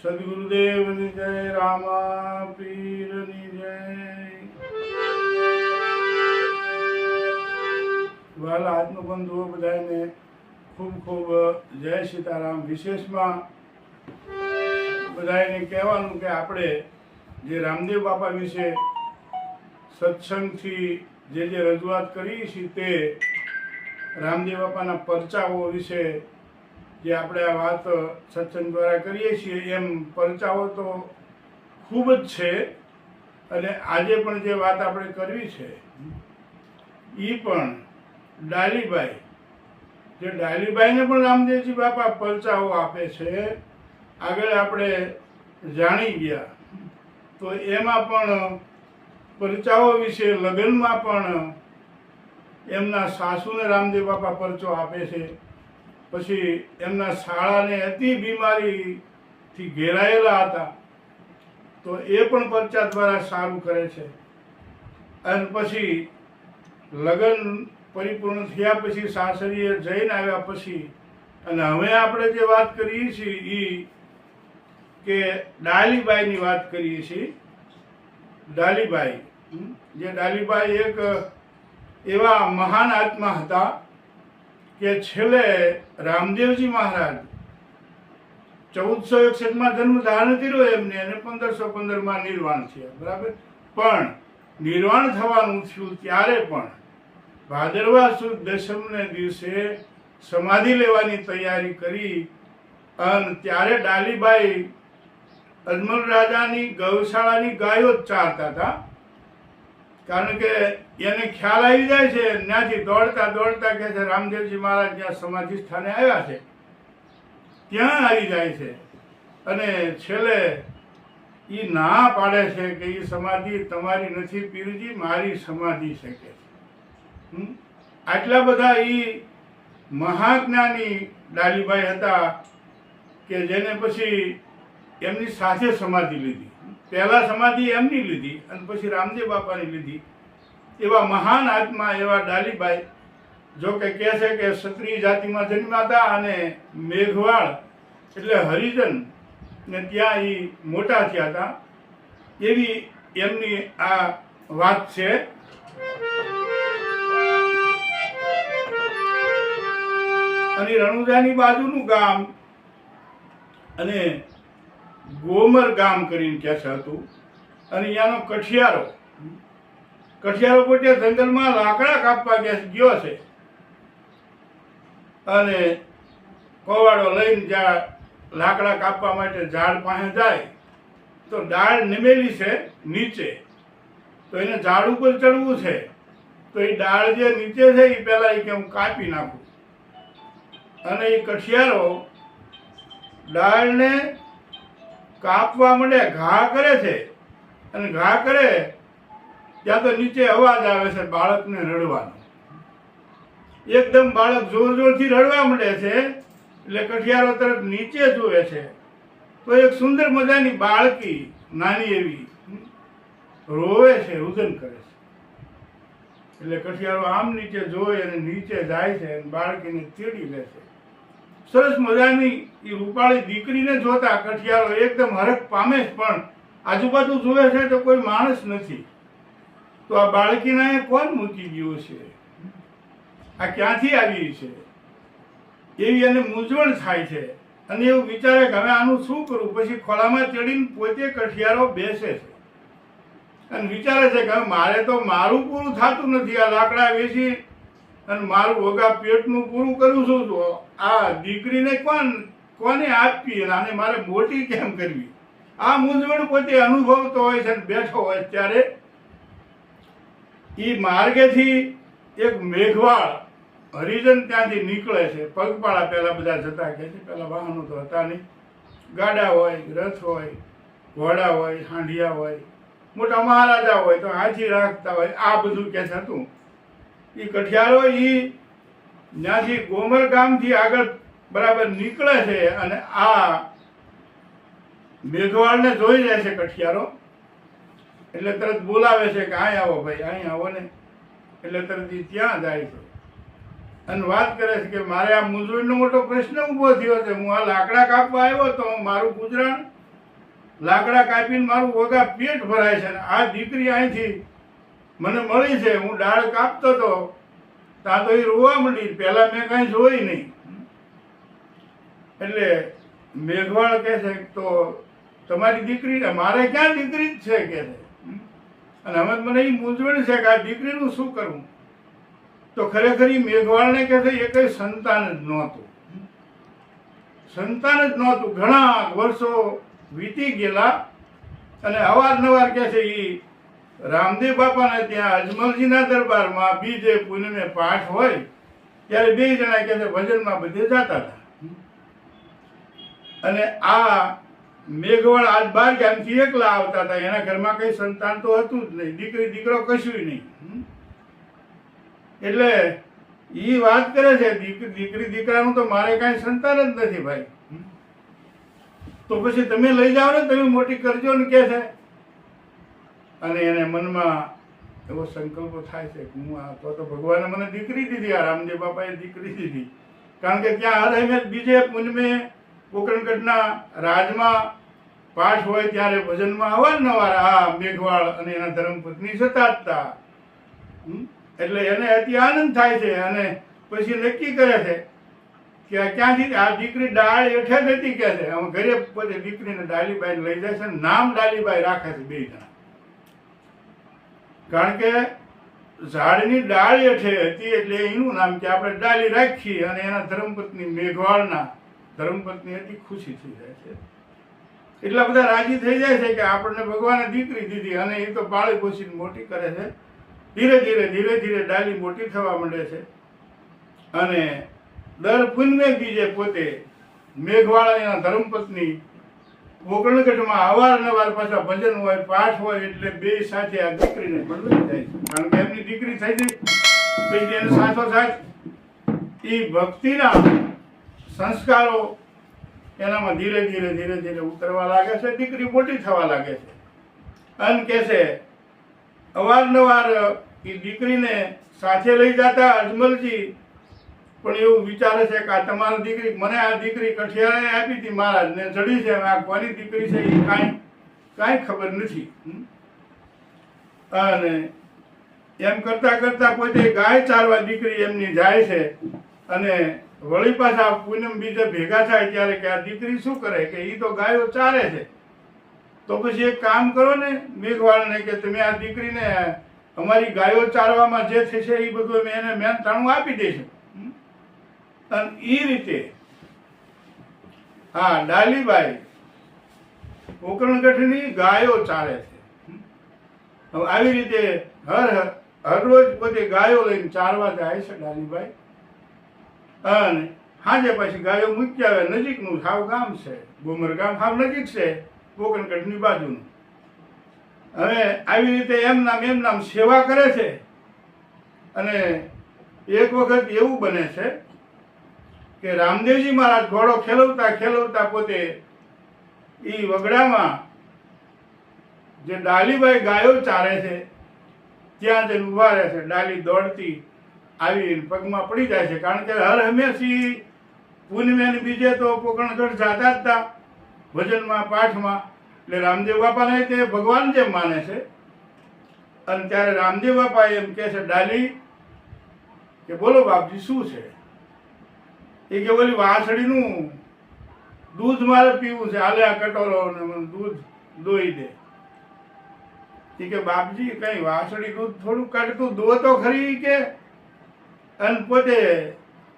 સદગુરુદેવની જય, રામા પીરની જય. વાલા આત્મબંધુઓ બધાને ખૂબ ખૂબ જય સીતારામ. વિશેષમાં બધાને કહેવાનું કે આપણે જે રામદેવ બાપા વિશે સત્સંગથી જે રજૂઆત કરી છે તે રામદેવ બાપાના પરચાઓ વિશે જે આપણે આ વાત સત્સંગ દ્વારા કરીએ છીએ, એમ પરચાઓ તો ખૂબ જ છે. અને આજે પણ જે વાત આપણે કરવી છે એ પણ ડાલીબાઈ, જે ડાલીબાઈને પણ રામદેવજી બાપા પરચાઓ આપે છે. આગળ આપણે જાણી ગયા તો એમાં પણ પરચાઓ વિશે લગ્નમાં પણ એમના સાસુને રામદેવ બાપા પરચો આપે છે. પછી એમના શાળાને અતિ બીમારીથી ઘેરાયેલા હતા તો એ પણ પરચા દ્વારા સારું કરે છે. અને પછી લગ્ન પરિપૂર્ણ થયા પછી સાસરીએ જઈને આવ્યા પછી, અને હવે આપણે જે વાત કરીએ છીએ એ કે ડાલીબાઈની વાત કરીએ છીએ. ડાલીબાઈ, જે ડાલીબાઈ એક એવા મહાન આત્મા હતા કે છેલ્લે રામદેવજી મહારાજ 1461માં જન્મ ધારણ કર્યો એમને, અને 1515માં નિર્વાણ થયા, બરાબર. પણ નિર્વાણ થવાનું થયું ત્યારે પણ ભાદરવા સુદ દશમને દિવસે સમાધિ લેવાની તૈયારી કરી. અને ત્યારે ડાલીબાઈ અજમલ રાજાની ગૌશાળાની ગાયો જ ચારતા હતા. કારણ કે એને ખ્યાલ આવી જાય છે, ત્યાંથી દોડતા દોડતા કહે છે રામદેવજી મહારાજ જ્યાં સમાધિ સ્થાને આવ્યા છે ત્યાં આવી જાય છે. અને છેલ્લે એ ના પાડે છે કે એ સમાધિ તમારી નથી પીરજી, મારી સમાધિ છે કે. આટલા બધા એ મહાજ્ઞાની ડાલીબાઈ હતા કે જેને પછી એમની સાથે સમાધિ લીધી. પહેલા સમાધિ એમની લીધી અને પછી રામદેવ બાપાની લીધી. એવા મહાન આત્મા એવા ડાલીબાઈ, જો કે કહે છે કે ક્ષત્રિય જાતિમાં જન્મ્યા હતા અને મેઘવાળ એટલે હરિજન ને ત્યાં એ મોટા થયા હતા. એવી એમની આ વાત છે. અને રણુજાની બાજુનું ગામ અને ગોમર ગામ કરીને કે છે હતું. અને અહીંયાનો કઠિયારો પોતે જંગલમાં લાકડા કાપવા ગયો છે. અને કોવાડો લઈને જ્યાં લાકડા કાપવા માટે ઝાડ પાસે જાય તો ડાળ નિમેલી છે નીચે, તો એને ઝાડ ઉપર ચડવું છે. તો એ ડાળ જે નીચે છે એ પહેલાં કે હું કાપી નાખું. અને એ કઠિયારો ડાળને કાપવા માંડે, ઘા કરે છે. અને ઘા કરે ત્યાં તો નીચે અવાજ આવે છે બાળકને રડવાનો. એકદમ બાળક જોર જોરથી રડવા માંડે છે. એટલે કઠિયારો તરફ નીચે જુએ છે તો એક સુંદર મજાની બાળકી નાની એવી રોવે છે, રુદન કરે છે. એટલે કઠિયારો આમ નીચે જોઈ અને નીચે જાય છે અને બાળકીને તેડી લે છે. સરસ મજાની એ રૂપાળી દીકરીને જોતા કઠિયારો એકદમ હરખ પામે છે, પણ આજુબાજુ જોવે છે તો કોઈ માણસ નથી. તો આ બાળકીને કોણ મૂકી ગયું છે, આ ક્યાંથી આવી છે, એવી એને મૂંઝવણ થાય છે. અને એવું વિચારે કે હવે આનું શું કરું. પછી ખોળામાં ચડીને પોતે કઠિયારો બેસે છે અને વિચારે છે કે હવે મારે તો મારું પૂરું થતું નથી. આ લાકડા વેચી અને મારું વગા પેટનું પૂરું કરું છું. તો આ દીકરીને કોને આપવી અને આને મારે મોટી કેમ કરવી, આ મૂંઝવણ પોતે અનુભવતો હોય છે. બેઠો હોય ત્યારે એ માર્ગેથી એક મેઘવાળ હરિજન ત્યાંથી નીકળે છે. પગપાળા પહેલાં બધા જતા કહે છે, પહેલાં વાહનો તો હતા નહીં. ગાડા હોય, રથ હોય, ઘોડા હોય, હાંડિયા હોય, મોટા મહારાજા હોય તો હાથી રાખતા હોય, આ બધું કે છે હતું. એ કઠિયારો એ ત્યાંથી ગોમર ગામથી આગળ બરાબર નીકળે છે. અને આ મેઘવાળને જોઈ જાય છે કઠિયારો. એટલે તરત બોલાવે છે કે અહીં આવો ભાઈ, અહીં આવો ને. એટલે તરત ત્યાં જાય છે અને વાત કરે છે કે મારે આ મૂંઝવણનો મોટો પ્રશ્ન ઊભો થયો છે. હું આ લાકડા કાપવા આવ્યો તો મારું ગુજરાન લાકડા કાપીને મારું વગા પેટ ભરાય છે. આ દીકરી અહીંથી મને મળી છે, હું ડાળ કાપતો હતો ત્યાં તો એ રોવા માંડી. પહેલા મેં કાંઈ જોઈ નહીં. એટલે મેઘવાળ કહે છે તો તમારી દીકરી, મારે ક્યાં દીકરી જ છે કે છે. અને હવે મને એ મૂંઝવણ છે કે આ દીકરીનું શું કરવું. તો ખરેખર એ મેઘવાળને કહે છે એ કંઈ સંતાન જ નહોતું. સંતાન જ નહોતું. ઘણા વર્ષો વીતી ગયેલા અને અવારનવાર કહે છે એ રામદેવ બાપાને ત્યાં અજમલજીના દરબારમાં બીજે પૂનમે પાઠ હોય ત્યારે બે જણા કહે છે ભજનમાં બધે જતા હતા. અને આ મેઘવાળ આજ 12 ગામથી એકલા આવતા હતા. એના ઘરમાં કઈ સંતાન તો હતું જ નહીં, દીકરી દીકરો કશું નહીં. એટલે એ વાત કરે છે દીકરી દીકરાનું તો મારે કાંઈ સંતાન જ નથી ભાઈ. તો પછી તમે લઈ જાઓ ને, તમે મોટી કરજો ને કે છે. અને એને મનમાં એવો સંકલ્પ થાય છે કે હું આ તો ભગવાને મને દીકરી દીધી, આ રામદેવ બાપાએ દીકરી દીધી. કારણ કે ત્યાં હર હંમેશ બીજે પૂનમે પોકરણગઢના રાજમાં પાઠ હોય ત્યારે ભજનમાં અવારનવાર આ મેઘવાળ અને એના ધર્મપત્ની જતા હતા. એટલે એને અતિ આનંદ થાય છે. અને પછી નક્કી કરે છે કે ક્યાંથી આ દીકરી ડાળ હેઠે જ હતી કે છે. આમ ઘરે પોતે દીકરીને ડાલીબાઈ લઈ જાય છે. નામ ડાલીબાઈ રાખે છે બે જણા. કારણ કે ઝાડની ડાળ હેઠે હતી એટલે એનું નામ કે આપણે ડાલી રાખી. અને એના ધર્મપત્ની મેઘવાળના ધર્મપત્ની હતી, ખુશી થઈ જાય છે. એટલા બધા રાજી થઈ જાય છે કે આપણને ભગવાને દીકરી દીધી. અને એ તો પાળી પોષીને મોટી કરે છે. ધીરે ધીરે ડાલી મોટી થવા માંડે છે. અને દર પૂનમે બીજે પોતે મેઘવાળા એના ધર્મપત્ની પોકરણગઢમાં અવારનવાર પાછા ભજન હોય, પાઠ હોય એટલે બે સાથે આ દીકરીને પણ લઈ જાય છે. કારણ કે એમની દીકરી થઈ ગઈ. પછી એને સાથોસાથ એ ભક્તિના સંસ્કારો એનામાં ધીરે ધીરે ઉતરવા લાગે છે. દીકરી મોટી થવા લાગે છે. અને કે છે અવારનવાર એ દીકરીને સાથે લઈ જતા અજમલજી પણ એવું વિચારે છે કે આ તમારી દીકરી, મને આ દીકરી કઠિયાએ આપી હતી મહારાજને, ચડી છે. આ કોની દીકરી છે એ કાંઈ ખબર નથી. અને એમ કરતા કરતા પોતે ગાય ચારવા દીકરી એમની જાય છે. અને વળી પાછા પૂનમ બીજે ભેગા થાય ત્યારે કે આ દીકરી શું કરે કે એ તો ગાયો ચારે છે. તો પછી એક કામ કરો ને મેઘવાળને કે તમે આ દીકરીને અમારી ગાયો ચારવામાં જે થશે એ બધું અમે એને મહેનતાણું આપી દઈશું. અને એ રીતે હા ડાલીબાઈ પોકરણગઢની ગાયો ચારે છે. હવે આવી રીતે હર રોજ પોતે ગાયો લઈને ચારવા જાય છે ડાલીબાઈ. અને હાજે પછી ગાયો મૂકી આવે. નજીકનું હાવ ગામ છે, ગોમર ગામ હાવ નજીક છે પોકરણગઢની બાજુનું. હવે આવી રીતે એમ નામ સેવા કરે છે. અને એક વખત એવું બને છે કે રામદેવજી મહારાજ ઘોડો ખેલવતા પોતે એ વગડામાં જે ડાલીબાઈ ગાયો ચારે છે ત્યાં જઈને ઉભા રહે છે. ડાલી દોડતી આવી પગમાં પડી જાય છે. કારણ કે હર હંમેશા પૂનમે બીજે તો પોકરણગઢ જતા જ હતા ભજનમાં, પાઠમાં. એટલે રામદેવ બાપાને તે ભગવાન જેમ માને છે. અને ત્યારે રામદેવ બાપા એમ કહે છે ડાલી કે બોલો બાપજી શું છે. એ કે બોલી વાસળીનું દૂધ મારે પીવું છે, હાલે આ કટોરો ને મને દૂધ દોઈ દે. એ કે બાપજી કઈ વાસળી દૂધ થોડું કાઢતું દો તો ખરી કે. અને પોતે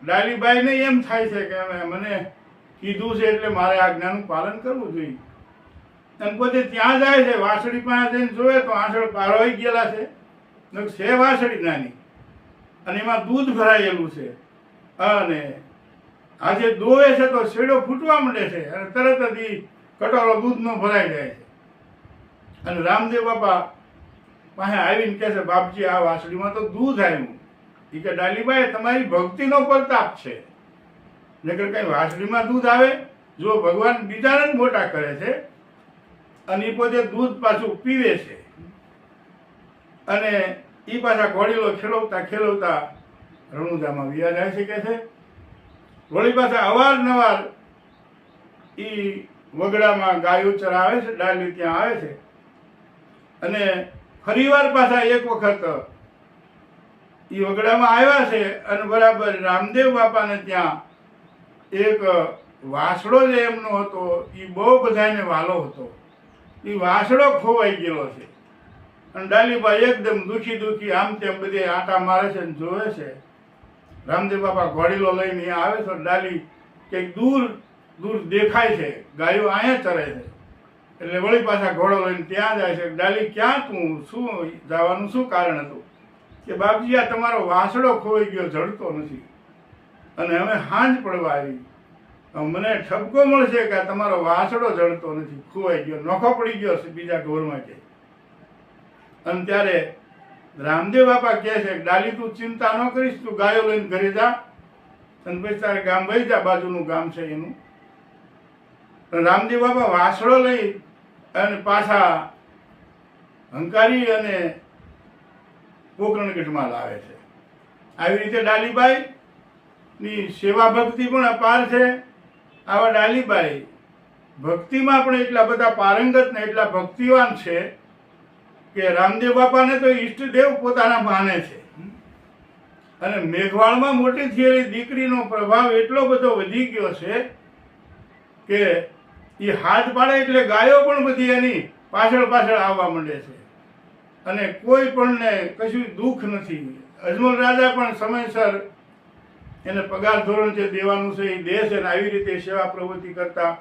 ડાલીબાઈને એમ થાય છે કે મને કીધું છે એટલે મારે આજ્ઞાનું પાલન કરવું જોઈએ. અને પોતે ત્યાં જાય છે. વાસળી પાસે જઈને જોવે તો આંસળ પારવાઈ ગયેલા છે. વાસળી નાની અને એમાં દૂધ ભરાયેલું છે. અને આજે દોવે છે તો શેડો ફૂટવા માંડે છે. અને તરત જ એ કટોરો દૂધનો ભરાઈ જાય છે. અને રામદેવ બાપા પાસે આવીને કહે છે બાપજી આ વાસળીમાં તો દૂધ આવ્યું. એ કે ડાલીબાઈ તમારી ભક્તિનો પ્રતાપ છે, નકર કઈ વાસળીમાં દૂધ આવે. જો ભગવાન બીજાને જ મોટા કરે છે અને એ પોતે દૂધ પાછું પીવે છે. અને એ પાછા ઘોડીલો ખેલવતા રણુજામાં વિયા જાય છે કે છે. વળી પાછા અવારનવાર એ વગડામાં ગાયો ચરાવે છે, ડાલી ત્યાં આવે છે. અને ફરીવાર પાછા એક વખત એ વગડામાં આવ્યા છે અને બરાબર રામદેવ બાપાને ત્યાં એક વાસડો જે એમનો હતો એ બહુ બધાને વાલો હતો. એ વાસડો ખોવાઈ ગયેલો છે અને ડાલીભાઈ એકદમ દુખી આમ તેમ બધે આંટા મારે છે અને જોવે છે. રામદેવ બાપા ઘોડીલો લઈને અહીંયા આવે છે. ડાલી કંઈક દૂર દેખાય છે, ગાયો અહીંયા ચરે છે. એટલે વળી પાછા ઘોડો લઈને ત્યાં જાય છે. ડાલી ક્યાં તું, શું જવાનું શું કારણ હતું? કે બાપજી આ તમારો વાસડો ખોવાઈ ગયો, જડતો નથી અને હવે સાંજ પડવા આવી, મને ઠપકો મળશે કે તમારો વાસડો જડતો નથી, ખોવાઈ ગયો, નોખો પડી ગયો છે બીજા ઢોરમાં કે. અને ત્યારે રામદેવ બાપા કહે છે કે ડાલી તું ચિંતા ન કરીશ, તું ગાયો લઈને ઘરે જા અને પછી તારે ગામ વહી જા, બાજુનું ગામ છે એનું. રામદેવ બાપા વાસડો લઈ અને પાછા હંકારી અને પોકરણગઢમાં લાવે છે. આવી રીતે ડાલીબાઈ ની સેવા ભક્તિ પણ અપાર છે. આવા ડાલીબાઈ ભક્તિમાં પણ એટલા બધા પારંગત ને એટલા ભક્તિવાન છે કે રામદેવ બાપાને તો ઈષ્ટદેવ પોતાના માને છે. અને મેઘવાળમાં મોટી થયેલી દીકરીનો પ્રભાવ એટલો બધો વધી ગયો છે કે એ હાથ પાડે એટલે ગાયો પણ બધી એની પાછળ આવવા માંડે છે અને કોઈ પણને કશું દુઃખ નથી. અજમલ રાજા પણ સમયસર એને પગાર ધોરણ જે દેવાનું છે એ દે છે. આવી રીતે સેવા પ્રવૃત્તિ કરતા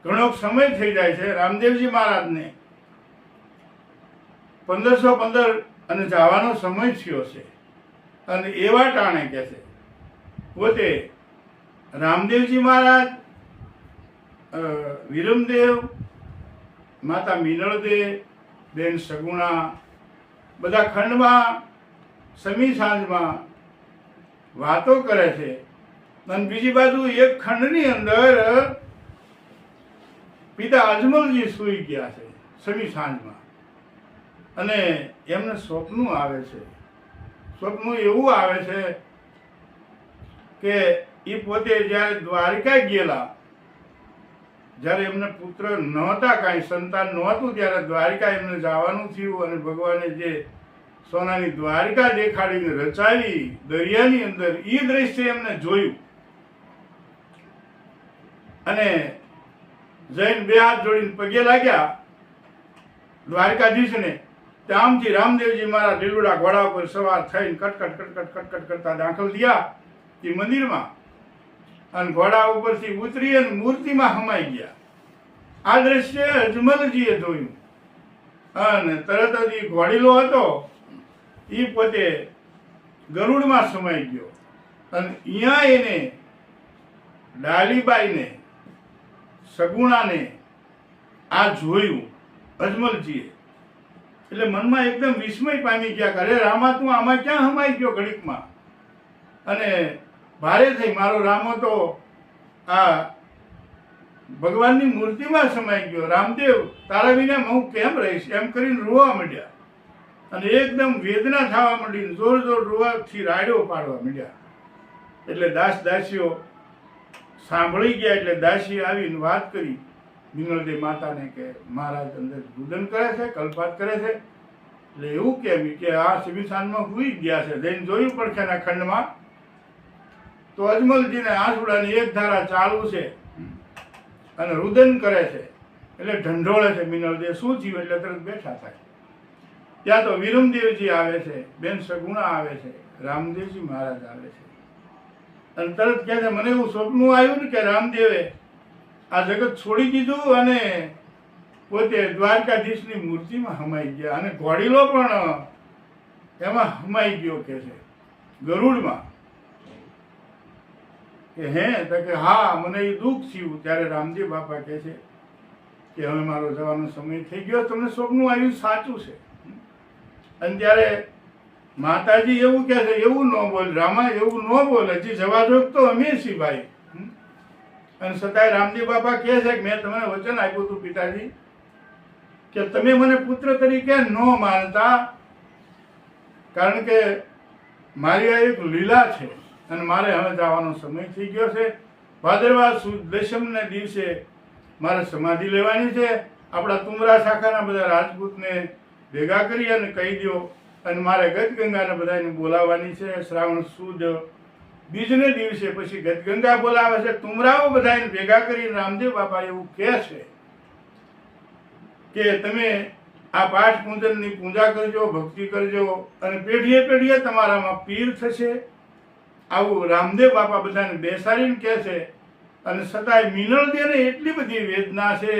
ઘણો સમય થઈ જાય છે. રામદેવજી મહારાજને 1515 અને જવાનો સમય થયો છે અને એવા ટાણે કે છે પોતે રામદેવજી મહારાજ, વિરમદેવ, માતા મીનળદેવ, બેન સગુણા બધા ખંડમાં સમી સાંજમાં વાતો કરે છે. અને બીજી બાજુ એક ખંડની અંદર પિતા અજમલજી સૂઈ ગયા છે સમી સાંજમાં અને એમને સ્વપ્ન આવે છે. સ્વપ્ન એવું આવે છે કે એ પોતે જ્યારે દ્વારિકા ગયેલા, જ્યારે એમને પુત્ર નહોતા, કાંઈ સંતાન નહોતું, ત્યારે દ્વારિકા એમને જવાનું થયું અને ભગવાને જે સોનાની દ્વારિકા દેખાડીને રચાવી દરિયાની અંદર, એ દ્રશ્ય એમને જોયું અને જઈને બે હાથ જોડીને પગે લાગ્યા દ્વારકાધીશને. ત્યાંથી રામદેવજી મારા ઢીલુડા ઘોડા ઉપર સવાર થઈને કટકટ કરતા દાખલ થયા એ મંદિરમાં અને ઘોડા ઉપરથી ઉતરી અને મૂર્તિમાં હમાઈ ગયા. આ દ્રશ્ય અજમલજીએ જોયું અને તરત જ એ ઘોડીલો હતો એ પોતે ગરુડમાં સમાઈ ગયો અને અહીંયા એને ડાલીબાઈને, સગુણાને આ જોયું અજમલજીએ. એટલે મનમાં એકદમ વિસ્મય પામી ગયા, અરે રામા તું આમાં ક્યાં હમાઈ ગયો ઘડીકમાં? અને ભારે થઈ, મારો રામો તો આ ભગવાનની મૂર્તિમાં સમાઈ ગયો, રામદેવ તારા વિના હું કેમ રહીશ? એમ કરીને રોવા માંડ્યા અને એકદમ વેદના થવા માંડી, જોર રોવાથી રાડ્યો પાડવા માંડ્યા. એટલે દાસીઓ સાંભળી ગયા. એટલે દાસી આવીને વાત કરી મીનળદેવ માતાને કે મહારાજ અંદર રુદન કરે છે, કલ્પાત કરે છે. એટલે એવું કેમ કે આ સિમિસાનમાં હુઈ ગયા છે. જઈને જોયું પડખેના ખંડમાં તો અજમલજીને આંસુડાની એક ધારા ચાલુ છે અને રુદન કરે છે. એટલે ઢંઢોળે છે મીનળદેવ, શું થયું? એટલે તરત બેઠા થાય. ત્યાં તો વિરમદેવજી આવે છે, બેન સગુણા આવે છે, રામદેવજી મહારાજ આવે છે અને તરત કહે છે મને એવું સ્વપ્ન આવ્યું ને કે રામદેવે આ જગત છોડી દીધું અને પોતે દ્વારકાધીશની મૂર્તિમાં હમાઈ ગયા અને ઘોડીલો પણ એમાં હમાઈ ગયો કે છે ગરુડમાં. કે હે તો કે હા મને એ દુઃખ થયું. ત્યારે રામદેવ બાપા કહે છે કે હવે મારો જવાનો સમય થઈ ગયો, તમને સ્વપ્ન આવ્યું સાચું છે. અને ત્યારે માતાજી એવું કહે છે એવું ન બોલ રામા, એવું ન બોલ, હજી જવા જોગ તો અમે છીએ ભાઈ. અને છતાંય રામદેવ બાપા કહે છે કે મેં તમને વચન આપ્યું હતું પિતાજી કે તમે મને પુત્ર તરીકે ન માનતા, કારણ કે મારી આ એક લીલા છે અને મારે હવે જવાનો સમય થઈ ગયો છે. ભાદરવા સુદ દશમને દિવસે મારે સમાધિ લેવાની છે. આપણા તુમરા શાખાના બધા રાજપૂતને ભેગા કરી અને કહી દો, અને મારે ગજગંગાને બધાને બોલાવવાની છે. શ્રાવણ સુદ બીજને દિવસે પછી ગજગંગા બોલાવે છે. તુમરાઓ બધાને ભેગા કરી રામદેવ બાપા એવું કહે છે કે તમે આ પાઠ પૂજનની પૂજા કરજો, ભક્તિ કરજો, અને પેઢીએ પેઢીએ તમારામાં પીર થશે. આવું રામદેવ બાપા બધાને બેસાડીને કહે છે. અને છતાંય મિનળદેવને એટલી બધી વેદના છે,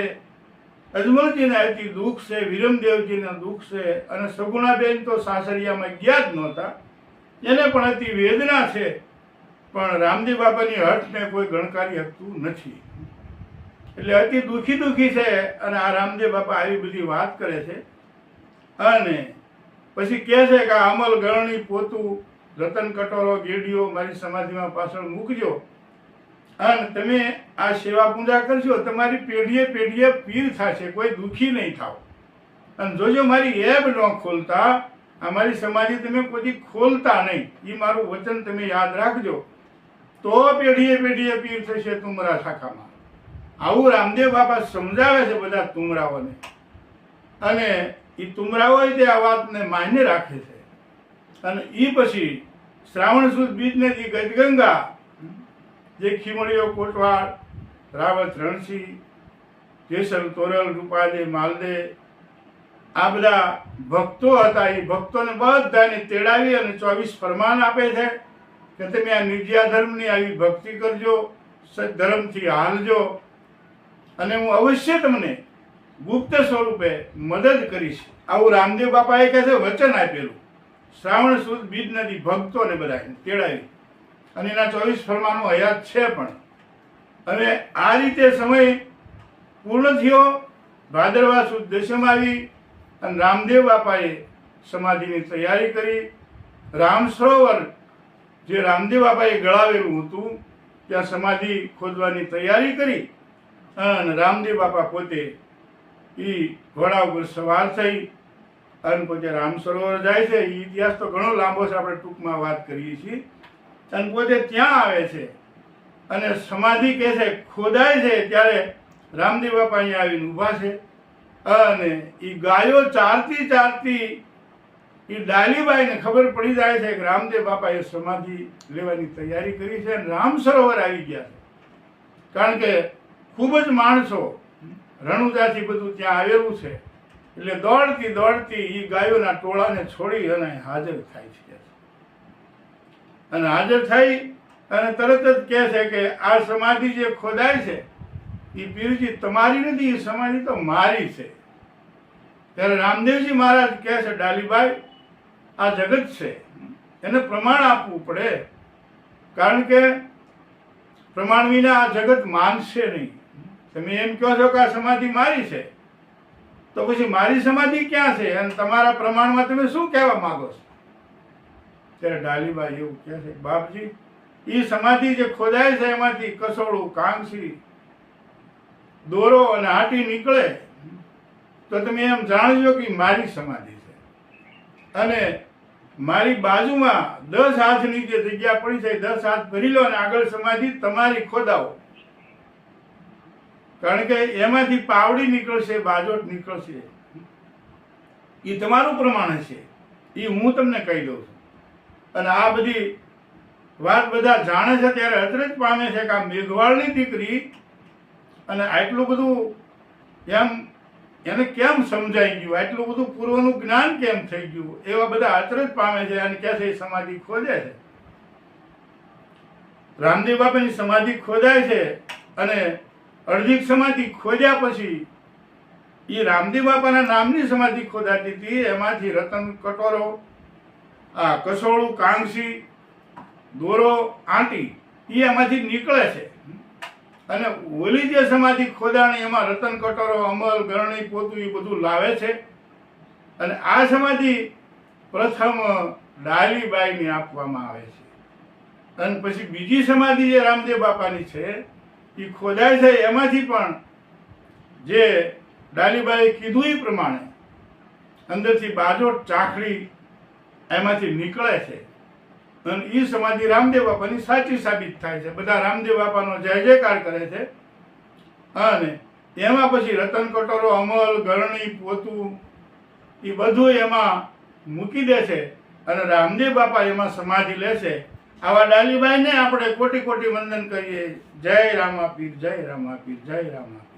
અજમલજીને અતિ દુઃખ છે, વિરમદેવજીને દુઃખ છે, અને સગુણાબેન તો સાસરિયામાં ગયા જ નહોતા, એને પણ અતિ વેદના છે. પણ રામદેવ બાપાની હઠને કોઈ ગણકારી શકતું નથી, એટલે અતિ દુઃખી છે. અને આ રામદેવ બાપા આવી બધી વાત કરે છે. અને પછી કહે છે કે આ અમલ ગરણી પોતું રતન કટોરો ગેડીઓ મારી સમાધિમાં પાછળ મૂકજો, અને તમે આ સેવા પૂજા કરશો, તમારી પેઢીએ પેઢીએ પીર થશે, કોઈ દુઃખી નહીં થાવ. અને જોજો મારી એબ ન ખોલતા, અમારી સમાધિ તમે કોઈ ખોલતા નહીં, એ મારું વચન તમે યાદ રાખજો, તો પેઢીએ પેઢીએ પીર થશે તુમરા શાખામાં. આવું રામદેવ બાપા સમજાવે છે બધા તુમરાઓને, અને એ તુમરાઓ તે આ વાતને માન્ય રાખે છે. અને એ પછી શ્રાવણ સુદ બીજને જે ગજગંગા, જે ખીમડીઓ કોટવાડ, રાવત રણસિંહ, જેસલ તોરલ, રૂપાલે, માલદે, આ બધા ભક્તો હતા. એ ભક્તોને બધાને તેડાવી અને 24 ફરમાન આપે છે કે તમે આ નિર્જ્યા ધર્મની આવી ભક્તિ કરજો, સદધર્મથી હાલજો, અને હું અવશ્ય તમને ગુપ્ત સ્વરૂપે મદદ કરીશ. આવું રામદેવ બાપાએ કહે છે, વચન આપેલું. શ્રાવણ સુદ બીજ નદી ભક્તોને બધાને તેડાવી, અને એના 24 ફરમાનો હયાત છે પણ. અને આ રીતે સમય પૂર્ણ થયો. ભાદરવા સુદ દશમ આવી, અને રામદેવ બાપાએ સમાધિની તૈયારી કરી. રામ સરોવર જે રામદેવ બાપાએ ગળાવેલું હતું, ત્યાં સમાધિ ખોદવાની તૈયારી કરી. અને રામદેવ બાપા પોતે એ ઘોડા ઉપર સવાર થઈ અને પોતે રામ સરોવર જાય છે. એ ઇતિહાસ તો ઘણો લાંબો છે, આપણે ટૂંકમાં વાત કરીએ છીએ. અને પોતે ત્યાં આવે છે, અને સમાધિ કહે છે ખોદાય છે, ત્યારે રામદેવ બાપા અહીંયા આવીને ઊભા છે. અને એ ગાયો ચારતી ચારતી એ ડાલીબાઈને ખબર પડી જાય છે કે રામદેવ બાપાએ સમાધિ લેવાની તૈયારી કરી છે, અને રામ સરોવર આવી ગયા છે. કારણ કે ખૂબ જ માણસો રણુજાથી બધું ત્યાં આવેલું છે, એટલે દોડતી દોડતી એ ગાયોના ટોળાને છોડી અને હાજર થાય છે. અને હાજર થઈ અને તરત જ કહે છે કે આ સમાધિ જે ખોદાય છે એ પીરજી તમારી નથી, એ સમાધિ તો મારી છે. ત્યારે રામદેવજી મહારાજ કહે છે, ડાલીભાઈ આ જગત છે, એને પ્રમાણ આપવું પડે, કારણ કે પ્રમાણ વિના આ જગત માનશે નહીં. તમે એમ કહો છો કે આ સમાધિ મારી છે, તો પછી મારી સમાધિ ક્યાં છે, અને તમારા પ્રમાણમાં તમે શું કહેવા માંગો છો? ત્યારે ડાલીબાઈ એવું કહે છે, બાપજી એ સમાધિ જે ખોદાય છે એમાંથી કસોડું, કાંસી, દોરો અને હાટી નીકળે તો તમે એમ જાણજો કે મારી સમાધિ છે. અને મારી બાજુમાં 10 હાથની જે જગ્યા પડી છે 10 હાથ ભરી લો અને આગળ સમાધિ તમારી ખોદાવો, કારણ કે એમાંથી પાવડી નીકળશે, બાજોટ નીકળશે. એ તમારું પ્રમાણ છે, એ હું તમને કહી દઉં છું. અને આ બધી વાત બધા જાણે છે ત્યારે અચરજ પામે છે કે આ મેઘવાળની દીકરી અને આટલું બધું એમ એને કેમ સમજાઈ ગયું, આટલું બધું પૂર્વનું જ્ઞાન કેમ થઈ ગયું, એવા બધા અચરજ પામે છે. અને કહે છે એ સમાધિ ખોદે છે. રામદેવ બાપાની સમાધિ ખોદાય છે, અને અડધી સમાધિ ખોદ્યા પછી એ રામદેવ બાપાના નામની સમાધિ ખોદાતી હતી. એમાંથી રતન કટોરો, આ કસોળું, કાંસી, દોરો, આંટી એ એમાંથી નીકળે છે. અને ઓલી જે સમાધિ ખોદાણી એમાં રતન કટોરો, અમલ, ગરણી, પોતું એ બધું લાવે છે. અને આ સમાધિ પ્રથમ ડાલીબાઈને આપવામાં આવે છે. અને પછી બીજી સમાધિ જે રામદેવ બાપાની છે એ ખોદાય છે, એમાંથી પણ જે ડાલીબાઈએ કીધું એ પ્રમાણે અંદરથી બાજોટ, ચાખડી એમાંથી નીકળે છે. અને એ સમાધિ રામદેવ બાપાની સાચી સાબિત થાય છે. બધા રામદેવ બાપાનો જય જયકાર કરે છે. અને એમાં પછી રતન કટોરો, અમલ, ગરણી, પોતું એ બધું એમાં મૂકી દે છે અને રામદેવ બાપા એમાં સમાધિ લે છે. આવા ડાલીબાઈને આપણે કોટી કોટી વંદન કરીએ. જય રામાપીર, જય રામાપીર, જય રામાપીર.